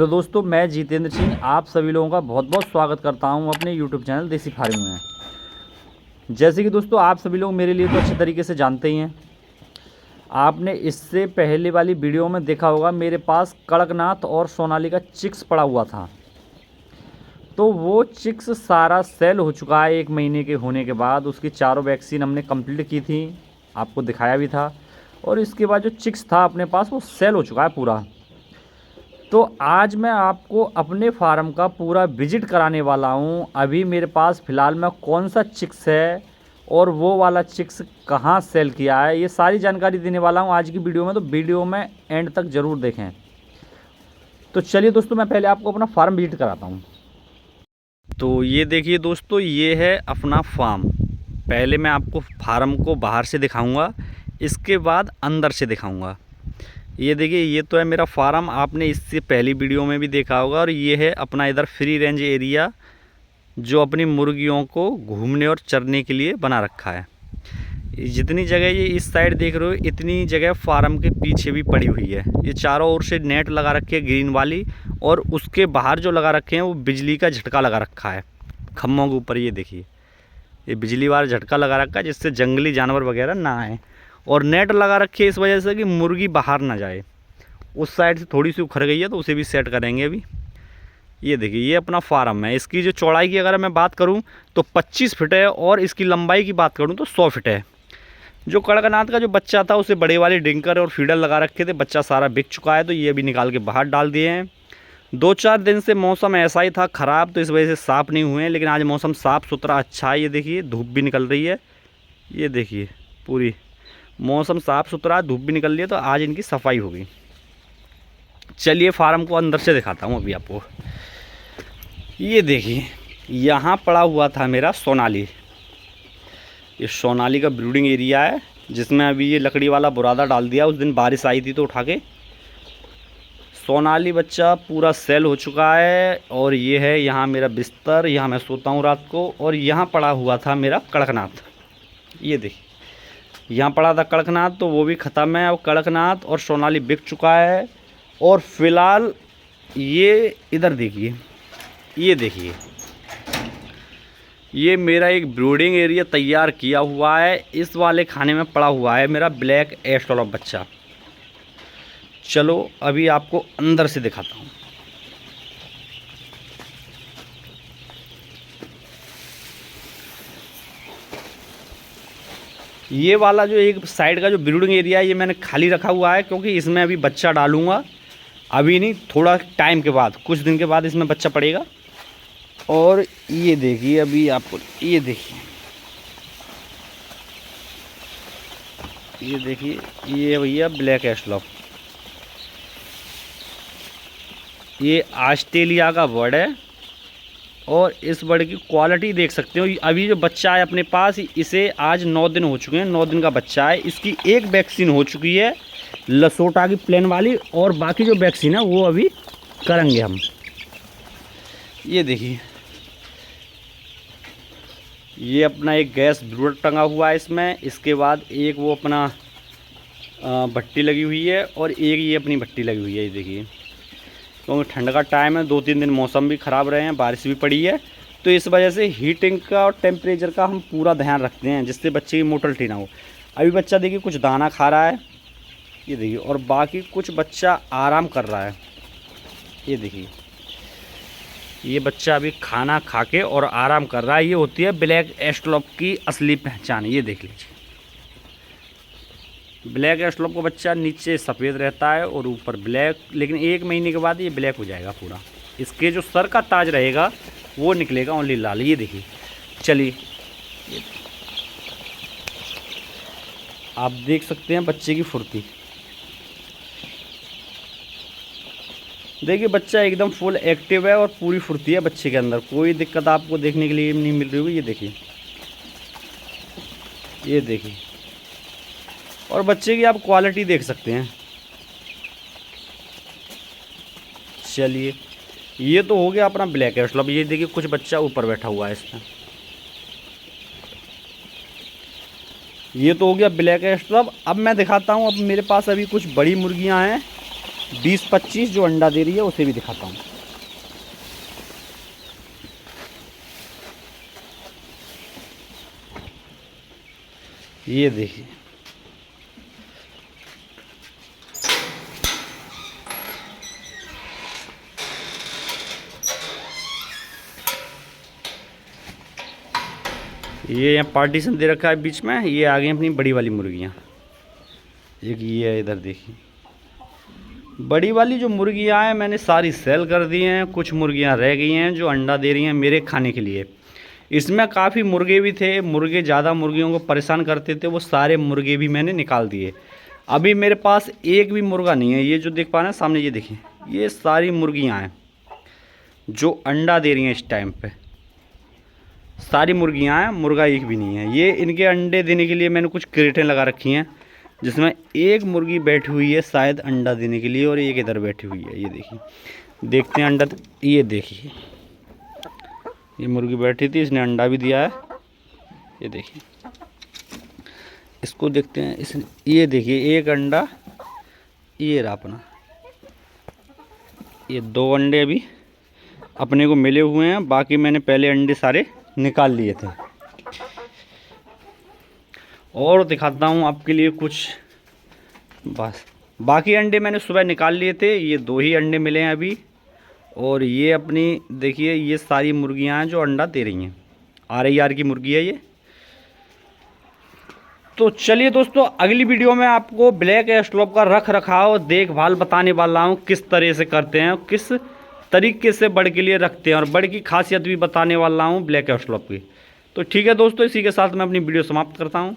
Hello दोस्तों, मैं जितेंद्र सिंह आप सभी लोगों का बहुत बहुत स्वागत करता हूं अपने यूट्यूब चैनल देसी फार्मिंग में। जैसे कि दोस्तों आप सभी लोग मेरे लिए तो अच्छे तरीके से जानते ही हैं। आपने इससे पहले वाली वीडियो में देखा होगा मेरे पास कड़कनाथ और सोनाली का चिक्स पड़ा हुआ था। तो वो चिक्स सारा सेल हो चुका है 1 महीने के होने के बाद। उसकी चारों वैक्सीन हमने कंप्लीट की थी, आपको दिखाया भी था। और इसके बाद जो चिक्स था अपने पास वो सेल हो चुका है पूरा। तो आज मैं आपको अपने फार्म का पूरा विजिट कराने वाला हूँ। अभी मेरे पास फ़िलहाल में कौन सा चिक्स है और वो वाला चिक्स कहाँ सेल किया है, ये सारी जानकारी देने वाला हूँ आज की वीडियो में। तो वीडियो में एंड तक ज़रूर देखें। तो चलिए दोस्तों, मैं पहले आपको अपना फार्म विजिट कराता हूँ। तो ये देखिए दोस्तों, ये है अपना फार्म। पहले मैं आपको फार्म को बाहर से दिखाऊँगा, इसके बाद अंदर से दिखाऊँगा। ये देखिए, ये तो है मेरा फार्म, आपने इससे पहली वीडियो में भी देखा होगा। और ये है अपना इधर फ्री रेंज एरिया जो अपनी मुर्गियों को घूमने और चरने के लिए बना रखा है। जितनी जगह ये इस साइड देख रहे हो, इतनी जगह फार्म के पीछे भी पड़ी हुई है। ये चारों ओर से नेट लगा रखी है ग्रीन वाली, और उसके बाहर जो लगा रखे हैं वो बिजली का झटका लगा रखा है खम्भों के ऊपर। ये देखिए, ये बिजली वाला झटका लगा रखा है जिससे जंगली जानवर वगैरह ना आए। और नेट लगा रखी है इस वजह से कि मुर्गी बाहर ना जाए। उस साइड से थोड़ी सी उखड़ गई है तो उसे भी सेट करेंगे अभी। ये देखिए, ये अपना फार्म है। इसकी जो चौड़ाई की अगर मैं बात करूं तो 25 फीट है, और इसकी लंबाई की बात करूं तो 100 फीट है। जो कड़कनाथ का जो बच्चा था उसे बड़े वाले डिंकर और फीडर लगा रखे थे, बच्चा सारा बिक चुका है। तो ये अभी निकाल के बाहर डाल दिए हैं। 2-4 दिन से मौसम ऐसा ही था ख़राब, तो इस वजह से साफ़ नहीं हुए हैं। लेकिन आज मौसम साफ़ सुथरा अच्छा है। ये देखिए, धूप भी निकल रही है। ये देखिए, पूरी मौसम साफ़ सुथरा, धूप भी निकल रही है। तो आज इनकी सफाई होगी। चलिए फार्म को अंदर से दिखाता हूँ अभी आपको। ये देखिए, यहाँ पड़ा हुआ था मेरा सोनाली। ये सोनाली का ब्रीडिंग एरिया है जिसमें अभी ये लकड़ी वाला बुरादा डाल दिया। उस दिन बारिश आई थी तो उठा के। सोनाली बच्चा पूरा सेल हो चुका है। और ये है यहाँ मेरा बिस्तर, यहाँ मैं सोता हूँ रात को। और यहाँ पड़ा हुआ था मेरा कड़कनाथ। ये देखिए, यहाँ पड़ा था कड़कनाथ, तो वो भी ख़त्म है। अब कड़कनाथ और सोनाली बिक चुका है। और फिलहाल ये इधर देखिए, ये देखिए, ये मेरा एक ब्रीडिंग एरिया तैयार किया हुआ है। इस वाले खाने में पड़ा हुआ है मेरा ब्लैक एस्ट्रोलॉप बच्चा। चलो अभी आपको अंदर से दिखाता हूँ। ये वाला जो एक साइड का जो ब्रीडिंग एरिया है ये मैंने खाली रखा हुआ है, क्योंकि इसमें अभी बच्चा डालूंगा। अभी नहीं, थोड़ा टाइम के बाद, कुछ दिन के बाद इसमें बच्चा पड़ेगा। और ये देखिए, अभी आपको ये देखिए, ये देखिए, ये भैया ब्लैक एस्ट्रोलॉप। ये ऑस्ट्रेलिया का बर्ड है। और इस बर्ड की क्वालिटी देख सकते हो। अभी जो बच्चा है अपने पास, इसे आज 9 दिन हो चुके हैं। 9 दिन का बच्चा है। इसकी एक वैक्सीन हो चुकी है लसोटा की प्लेन वाली, और बाकी जो वैक्सीन है वो अभी करेंगे हम। ये देखिए, ये अपना एक गैस ब्रूडर टंगा हुआ है इसमें। इसके बाद एक वो अपना भट्टी लगी हुई है, और एक ये अपनी भट्टी लगी हुई है। ये देखिए, क्योंकि ठंड का टाइम है, 2-3 दिन मौसम भी ख़राब रहे हैं, बारिश भी पड़ी है। तो इस वजह से हीटिंग का और टेम्परेचर का हम पूरा ध्यान रखते हैं, जिससे बच्चे की मोर्टलिटी ना हो। अभी बच्चा देखिए कुछ दाना खा रहा है, ये देखिए, और बाकी कुछ बच्चा आराम कर रहा है। ये देखिए, ये बच्चा अभी खाना खा के और आराम कर रहा है। ये होती है ब्लैक एस्ट्रोलॉप की असली पहचान। ये देख लीजिए, ब्लैक एस्ट्रोलॉप का बच्चा नीचे सफ़ेद रहता है और ऊपर ब्लैक, लेकिन 1 महीने के बाद ये ब्लैक हो जाएगा पूरा। इसके जो सर का ताज रहेगा वो निकलेगा ओनली लाल। ये देखिए, चलिए आप देख सकते हैं बच्चे की फुर्ती। देखिए, बच्चा एकदम फुल एक्टिव है और पूरी फुर्ती है बच्चे के अंदर। कोई दिक्कत आपको देखने के लिए नहीं मिल रही होगी। ये देखिए, ये देखिए, और बच्चे की आप क्वालिटी देख सकते हैं। चलिए, ये तो हो गया अपना ब्लैक एस्ट्रोलॉप। ये देखिए, कुछ बच्चा ऊपर बैठा हुआ है इसमें। ये तो हो गया ब्लैक एस्ट्रोलॉप। अब मैं दिखाता हूँ, अब मेरे पास अभी कुछ बड़ी मुर्गियाँ हैं 20-25 जो अंडा दे रही है उसे भी दिखाता हूँ। ये देखिए, ये यहाँ पार्टीशन दे रखा है बीच में। ये आ गई अपनी बड़ी वाली मुर्गियाँ। एक ये है, इधर देखिए बड़ी वाली जो मुर्गियाँ हैं मैंने सारी सेल कर दी हैं। कुछ मुर्गियाँ रह गई हैं जो अंडा दे रही हैं मेरे खाने के लिए। इसमें काफ़ी मुर्गे भी थे, मुर्गे ज़्यादा मुर्गियों को परेशान करते थे, वो सारे मुर्गे भी मैंने निकाल दिए। अभी मेरे पास एक भी मुर्गा नहीं है। ये जो देख पा रहे हैं सामने, ये देखिए, ये सारी मुर्गियाँ हैं जो अंडा दे रही हैं इस टाइम पे। सारी मुर्गियाँ हैं, मुर्गा एक भी नहीं है। ये इनके अंडे देने के लिए मैंने कुछ क्रेटें लगा रखी हैं, जिसमें एक मुर्गी बैठी हुई है शायद अंडा देने के लिए, और एक इधर बैठी हुई है। ये देखिए, देखते हैं अंडा। ये देखिए, ये मुर्गी बैठी थी, इसने अंडा भी दिया है। ये देखिए, इसको देखते हैं। इसने, ये देखिए, एक अंडा ये रहा अपना। ये 2 अंडे अभी अपने को मिले हुए हैं, बाकी मैंने पहले अंडे सारे निकाल लिए थे। और दिखाता हूँ आपके लिए कुछ। बस बाकी अंडे मैंने सुबह निकाल लिए थे। ये 2 ही अंडे मिले हैं अभी। और ये अपनी देखिए, ये सारी मुर्गियाँ हैं जो अंडा दे रही हैं। RIR की मुर्गी है ये। तो चलिए दोस्तों, अगली वीडियो में आपको ब्लैक एस्ट्रोप का रख रखाव देखभाल बताने वाला हूँ, किस तरह से करते हैं, किस तरीके से बर्ड के लिए रखते हैं, और बर्ड की खासियत भी बताने वाला हूँ ब्लैक एस्ट्रोप की। तो ठीक है दोस्तों, इसी के साथ मैं अपनी वीडियो समाप्त करता हूँ।